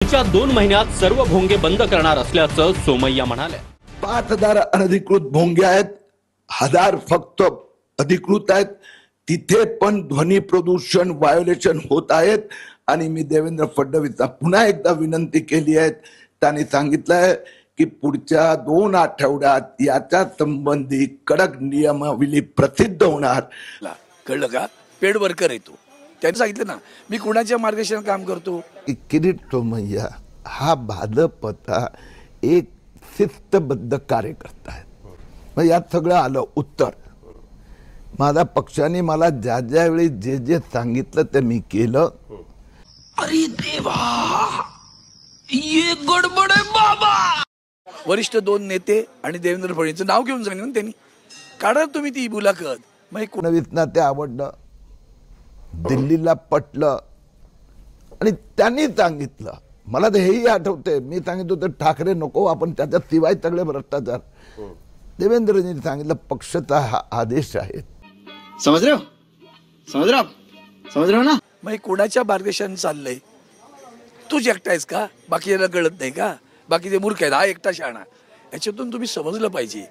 पुढच्या 2 महिन्यात सर्व भोंगे बंद करणार असल्याचं सोमय्या म्हणाले। 5,000 अनधिकृत भोंगे आहेत, 1,000 फक्त अधिकृत आहेत। तिथे पण ध्वनी प्रदूषण व्हायोलेशन होत आहेत आणि मी देवेंद्र फडणवीसला पुन्हा एकदा विनंती केली आहे। त्यांनी सांगितलंय की पुढच्या 2 आठवड्यात याच्या संबंधी कडक नियमावली प्रसिद्ध होणार। कळलं का? पेड वर्कर आहे तू। त्यांनी सांगितलं ना, मी कुणाच्या मार्गदर्शनात काम करतो। किरीट सोमय्या हा भाजपचा एक शिस्तबद्ध कार्यकर्ता आहे। मग यात सगळं आलं उत्तर। माझा पक्षाने मला ज्या ज्या वेळी जे जे सांगितलं ते मी केलं। अरे देवा, ये गडबड आहे बाबा। वरिष्ठ 2 नेते आणि देवेंद्र फडणवीसचं नाव घेऊन सांगितलं ना त्यांनी, काढा तुम्ही ती मुलाखत। मग फडणवीसना ते आवडलं, दिल्लीला पटलं आणि त्यांनी सांगितलं। मला तर हेही आठवते, मी सांगितलं होतं ठाकरे नको, आपण त्याच्या शिवाय सगळे भ्रष्टाचार। देवेंद्रजींनी सांगितलं पक्षाचा हा आदेश आहे। समझ रहे हो ना? मग कोणाच्या मार्गदर्शन चाललंय? तूच एकटा आहेस का? बाकी याला कळत नाही का? बाकी ते मूर्ख आहेत, हा एकटा शहाणा। याच्यातून तुम्ही समजलं पाहिजे